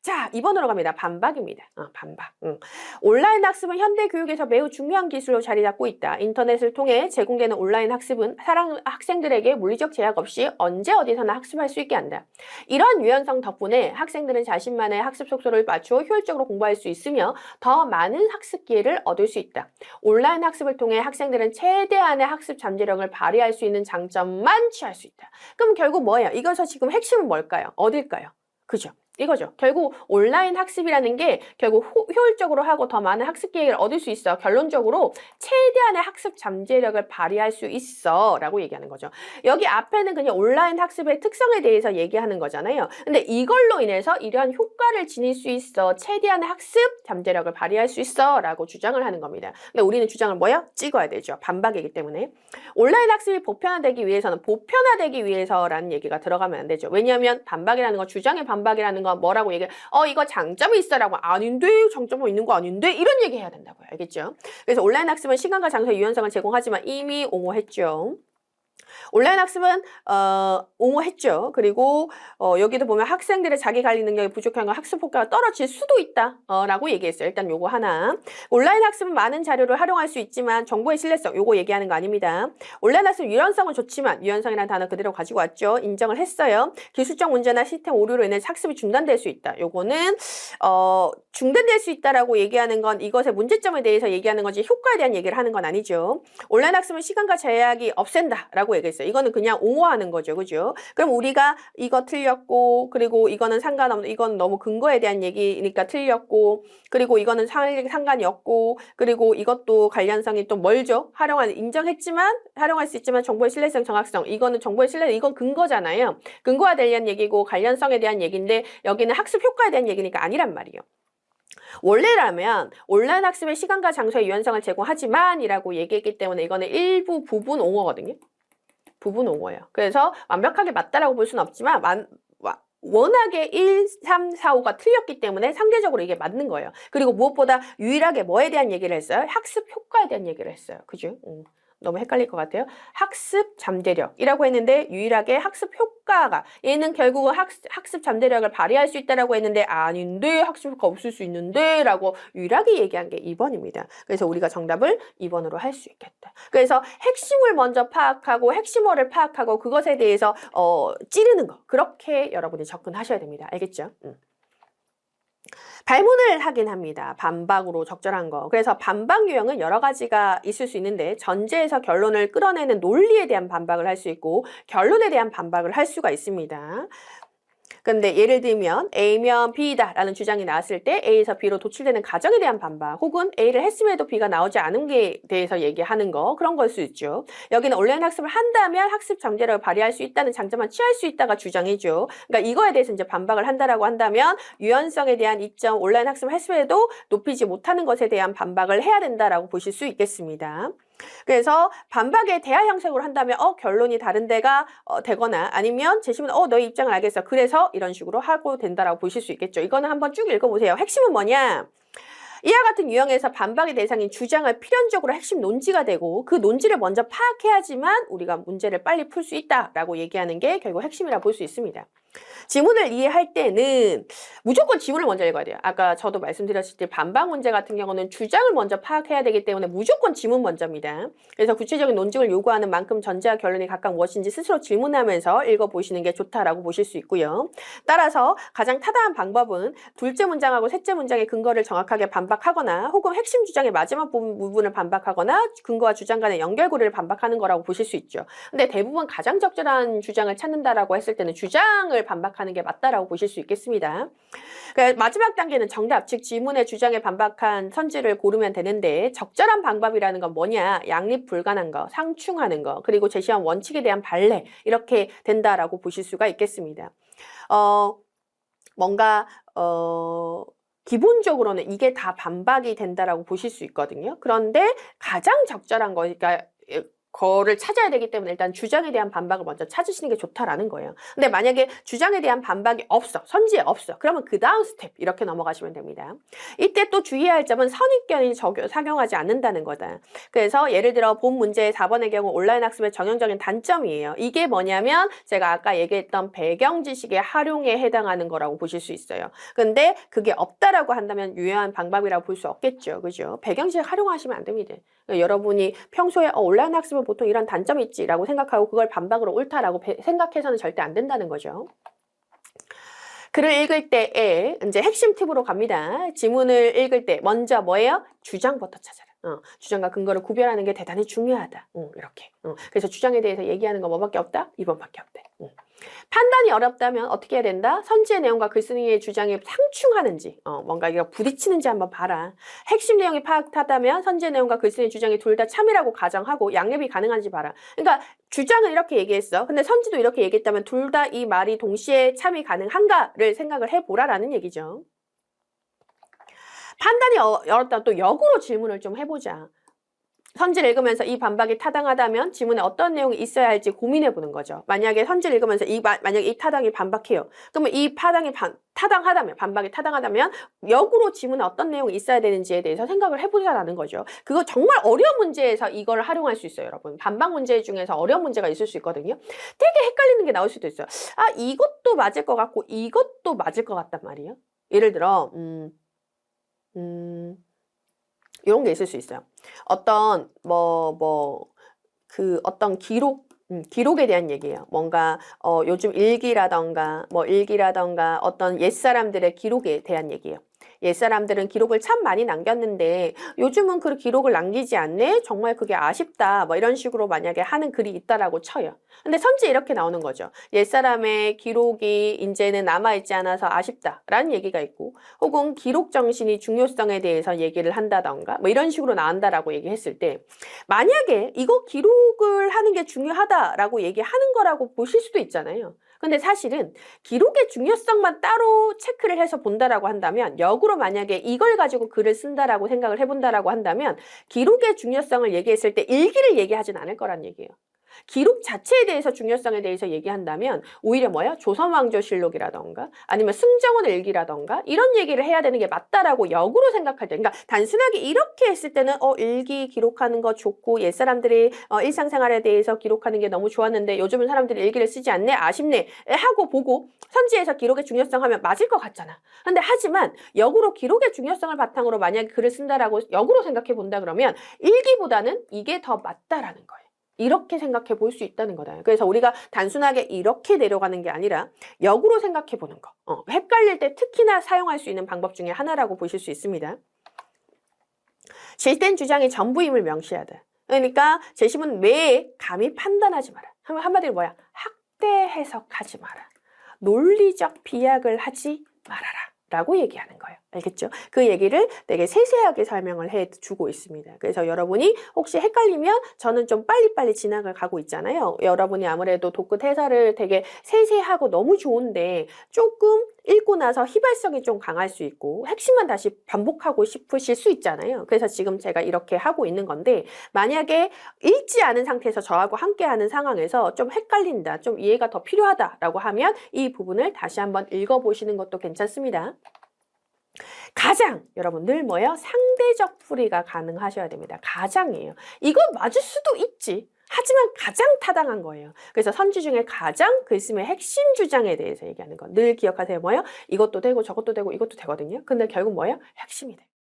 자, 2번으로 갑니다. 반박입니다. 반박. 온라인 학습은 현대 교육에서 매우 중요한 기술로 자리 잡고 있다. 인터넷을 통해 제공되는 온라인 학습은 학생들에게 물리적 제약 없이 언제 어디서나 학습할 수 있게 한다. 이런 유연성 덕분에 학생들은 자신만의 학습 속도를 맞추어 효율적으로 공부할 수 있으며 더 많은 학습 기회를 얻을 수 있다. 온라인 학습을 통해 학생들은 최대한의 학습 잠재력을 발휘할 수 있는 장점만 취할 수 있다. 그럼 결국 뭐예요? 이것서 지금 핵심은 뭘까요? 어딜까요? 그죠? 이거죠. 결국 온라인 학습이라는 게 결국 효율적으로 하고 더 많은 학습 기회를 얻을 수 있어. 결론적으로 최대한의 학습 잠재력을 발휘할 수 있어 라고 얘기하는 거죠. 여기 앞에는 그냥 온라인 학습의 특성에 대해서 얘기하는 거잖아요. 근데 이걸로 인해서 이러한 효과를 지닐 수 있어. 최대한의 학습 잠재력을 발휘할 수 있어 라고 주장을 하는 겁니다. 근데 우리는 주장을 뭐야? 찍어야 되죠. 반박이기 때문에. 온라인 학습이 보편화되기 위해서라는 얘기가 들어가면 안 되죠. 왜냐하면 반박이라는 건 주장의 반박이라는 건 뭐라고 얘기해? 이거 장점이 있어라고. 아닌데, 장점은 있는 거 아닌데, 이런 얘기 해야 된다고요. 알겠죠? 그래서 온라인 학습은 시간과 장소의 유연성을 제공하지만 이미 옹호했죠. 온라인 학습은 옹호했죠. 그리고 여기도 보면 학생들의 자기 관리 능력이 부족한 건 학습 효과가 떨어질 수도 있다 라고 얘기했어요. 일단 요거 하나. 온라인 학습은 많은 자료를 활용할 수 있지만 정보의 신뢰성 요거 얘기하는 거 아닙니다. 온라인 학습 유연성은 좋지만 유연성이라는 단어 그대로 가지고 왔죠. 인정을 했어요. 기술적 문제나 시스템 오류로 인해 학습이 중단될 수 있다. 요거는 중단될 수 있다라고 얘기하는 건 이것의 문제점에 대해서 얘기하는 거지 효과에 대한 얘기를 하는 건 아니죠. 온라인 학습은 시간과 제약이 없앤다라고 얘기했어요. 이거는 그냥 옹호하는 거죠. 그죠? 그럼 우리가 이거 틀렸고 그리고 이거는 상관없는 이건 너무 근거에 대한 얘기니까 틀렸고 그리고 이거는 상관이 없고 그리고 이것도 관련성이 또 멀죠. 활용할 수 있지만 정보의 신뢰성, 정확성 이거는 정보의 신뢰 이건 근거잖아요. 근거와 대한 얘기고 관련성에 대한 얘기인데 여기는 학습 효과에 대한 얘기니까 아니란 말이에요. 원래라면 온라인 학습의 시간과 장소의 유연성을 제공하지만 이라고 얘기했기 때문에 이거는 일부 부분 옹호거든요. 부분 옹호예요. 그래서 완벽하게 맞다라고 볼 수는 없지만 워낙에 1, 3, 4, 5가 틀렸기 때문에 상대적으로 이게 맞는 거예요. 그리고 무엇보다 유일하게 뭐에 대한 얘기를 했어요? 학습 효과에 대한 얘기를 했어요. 그죠? 너무 헷갈릴 것 같아요. 학습 잠재력이라고 했는데 유일하게 학습 효과가 얘는 결국은 학습 잠재력을 발휘할 수 있다라고 했는데 아닌데 학습 효과 없을 수 있는데 라고 유일하게 얘기한 게 2번입니다. 그래서 우리가 정답을 2번으로 할 수 있겠다. 그래서 핵심을 먼저 파악하고 핵심어를 파악하고 그것에 대해서 찌르는 거 그렇게 여러분이 접근하셔야 됩니다. 알겠죠? 발문을 하긴 합니다. 반박으로 적절한 거. 그래서 반박 유형은 여러 가지가 있을 수 있는데 전제에서 결론을 끌어내는 논리에 대한 반박을 할 수 있고 결론에 대한 반박을 할 수가 있습니다. 근데 예를 들면 A면 B다 라는 주장이 나왔을 때 A에서 B로 도출되는 과정에 대한 반박 혹은 A를 했음에도 B가 나오지 않은 게 대해서 얘기하는 거 그런 걸 수 있죠. 여기는 온라인 학습을 한다면 학습 잠재력을 발휘할 수 있다는 장점만 취할 수 있다가 주장이죠. 그러니까 이거에 대해서 이제 반박을 한다라고 한다면 유연성에 대한 이점 온라인 학습을 했음에도 높이지 못하는 것에 대한 반박을 해야 된다라고 보실 수 있겠습니다. 그래서 반박의 대화 형식으로 한다면 결론이 다른 데가 되거나 아니면 제시문 너의 입장을 알겠어. 그래서 이런 식으로 하고 된다라고 보실 수 있겠죠. 이거는 한번 쭉 읽어보세요. 핵심은 뭐냐? 이와 같은 유형에서 반박의 대상인 주장을 필연적으로 핵심 논지가 되고 그 논지를 먼저 파악해야지만 우리가 문제를 빨리 풀 수 있다라고 얘기하는 게 결국 핵심이라고 볼 수 있습니다. 지문을 이해할 때는 무조건 지문을 먼저 읽어야 돼요. 아까 저도 말씀드렸을 때 반박 문제 같은 경우는 주장을 먼저 파악해야 되기 때문에 무조건 지문 먼저입니다. 그래서 구체적인 논증을 요구하는 만큼 전제와 결론이 각각 무엇인지 스스로 질문하면서 읽어보시는 게 좋다라고 보실 수 있고요. 따라서 가장 타당한 방법은 둘째 문장하고 셋째 문장의 근거를 정확하게 반박하거나 혹은 핵심 주장의 마지막 부분을 반박하거나 근거와 주장 간의 연결고리를 반박하는 거라고 보실 수 있죠. 근데 대부분 가장 적절한 주장을 찾는다라고 했을 때는 주장을 반박하는 게 맞다라고 보실 수 있겠습니다. 그러니까 마지막 단계는 정답, 즉 지문의 주장에 반박한 선지를 고르면 되는데 적절한 방법이라는 건 뭐냐? 양립 불가능한 거, 상충하는 거, 그리고 제시한 원칙에 대한 발레 이렇게 된다라고 보실 수가 있겠습니다. 기본적으로는 이게 다 반박이 된다라고 보실 수 있거든요. 그런데 가장 적절한 거, 그러니까 거를 찾아야 되기 때문에 일단 주장에 대한 반박을 먼저 찾으시는 게 좋다라는 거예요. 근데 만약에 주장에 대한 반박이 없어, 선지에 없어, 그러면 그 다음 스텝 이렇게 넘어가시면 됩니다. 이때 또 주의해야 할 점은 선입견이 작용하지 않는다는 거다. 그래서 예를 들어 본 문제 4번의 경우 온라인 학습의 전형적인 단점이에요. 이게 뭐냐면 제가 아까 얘기했던 배경 지식의 활용에 해당하는 거라고 보실 수 있어요. 근데 그게 없다라고 한다면 유효한 방법이라고 볼 수 없겠죠. 그죠? 배경 지식 활용하시면 안 됩니다. 그러니까 여러분이 평소에 온라인 학습은 보통 이런 단점이 있지라고 생각하고 그걸 반박으로 옳다라고 생각해서는 절대 안 된다는 거죠. 글을 읽을 때에 이제 핵심 팁으로 갑니다. 지문을 읽을 때 먼저 뭐예요? 주장부터 찾아라. 주장과 근거를 구별하는 게 대단히 중요하다. 이렇게. 그래서 주장에 대해서 얘기하는 거 뭐밖에 없다? 2번밖에 없대. 판단이 어렵다면 어떻게 해야 된다? 선지의 내용과 글쓴이의 주장이 상충하는지, 뭔가 이거 부딪히는지 한번 봐라. 핵심 내용이 파악하다면 선지의 내용과 글쓴이의 주장이 둘 다 참이라고 가정하고 양립이 가능한지 봐라. 그러니까 주장은 이렇게 얘기했어. 근데 선지도 이렇게 얘기했다면 둘 다 이 말이 동시에 참이 가능한가를 생각을 해보라라는 얘기죠. 판단이 어렵다면 또 역으로 질문을 좀 해보자. 선지를 읽으면서 이 반박이 타당하다면 지문에 어떤 내용이 있어야 할지 고민해 보는 거죠. 만약에 선지를 읽으면서 만약에 이 타당이 반박해요. 그러면 이 타당하다면, 반박이 타당하다면 역으로 지문에 어떤 내용이 있어야 되는지에 대해서 생각을 해보자라는 거죠. 그거 정말 어려운 문제에서 이걸 활용할 수 있어요, 여러분. 반박 문제 중에서 어려운 문제가 있을 수 있거든요. 되게 헷갈리는 게 나올 수도 있어요. 아, 이것도 맞을 것 같고 이것도 맞을 것 같단 말이에요. 예를 들어 이런 게 있을 수 있어요. 어떤 어떤 기록에 대한 얘기예요. 뭔가 요즘 일기라던가 어떤 옛사람들의 기록에 대한 얘기예요. 옛사람들은 기록을 참 많이 남겼는데 요즘은 그 기록을 남기지 않네? 정말 그게 아쉽다. 뭐 이런 식으로 만약에 하는 글이 있다라고 쳐요. 근데 선지에 이렇게 나오는 거죠. 옛사람의 기록이 이제는 남아있지 않아서 아쉽다라는 얘기가 있고 혹은 기록 정신이 중요성에 대해서 얘기를 한다던가 뭐 이런 식으로 나온다라고 얘기했을 때 만약에 이거 기록을 하는 게 중요하다라고 얘기하는 거라고 보실 수도 있잖아요. 근데 사실은 기록의 중요성만 따로 체크를 해서 본다라고 한다면 역으로 만약에 이걸 가지고 글을 쓴다라고 생각을 해본다라고 한다면 기록의 중요성을 얘기했을 때 일기를 얘기하진 않을 거란 얘기예요. 기록 자체에 대해서 중요성에 대해서 얘기한다면 오히려 뭐야? 조선왕조실록이라던가 아니면 승정원 일기라던가 이런 얘기를 해야 되는 게 맞다라고 역으로 생각할 때 그러니까 단순하게 이렇게 했을 때는 일기 기록하는 거 좋고 옛사람들이 일상생활에 대해서 기록하는 게 너무 좋았는데 요즘은 사람들이 일기를 쓰지 않네 아쉽네 하고 보고 선지에서 기록의 중요성 하면 맞을 것 같잖아. 근데 하지만 역으로 기록의 중요성을 바탕으로 만약에 글을 쓴다라고 역으로 생각해 본다 그러면 일기보다는 이게 더 맞다라는 거예요. 이렇게 생각해 볼 수 있다는 거다. 그래서 우리가 단순하게 이렇게 내려가는 게 아니라 역으로 생각해 보는 거. 헷갈릴 때 특히나 사용할 수 있는 방법 중에 하나라고 보실 수 있습니다. 실된 주장이 전부임을 명시하다. 그러니까 재심은 매에 감히 판단하지 마라. 한마디로 뭐야? 학대 해석하지 마라. 논리적 비약을 하지 말아라. 라고 얘기하는 거예요. 알겠죠? 그 얘기를 되게 세세하게 설명을 해주고 있습니다. 그래서 여러분이 혹시 헷갈리면 저는 좀 빨리빨리 진학을 가고 있잖아요. 여러분이 아무래도 독끝 해설을 되게 세세하고 너무 좋은데 조금 읽고 나서 휘발성이 좀 강할 수 있고 핵심만 다시 반복하고 싶으실 수 있잖아요. 그래서 지금 제가 이렇게 하고 있는 건데 만약에 읽지 않은 상태에서 저하고 함께하는 상황에서 좀 헷갈린다, 좀 이해가 더 필요하다라고 하면 이 부분을 다시 한번 읽어보시는 것도 괜찮습니다. 가장 여러분 늘 뭐예요? 상대적 풀이가 가능하셔야 됩니다. 가장이에요. 이건 맞을 수도 있지. 하지만 가장 타당한 거예요. 그래서 선지 중에 가장 글쓰기의 핵심 주장에 대해서 얘기하는 거. 늘 기억하세요. 뭐예요? 이것도 되고 저것도 되고 이것도 되거든요. 근데 결국 뭐예요? 핵심이 돼.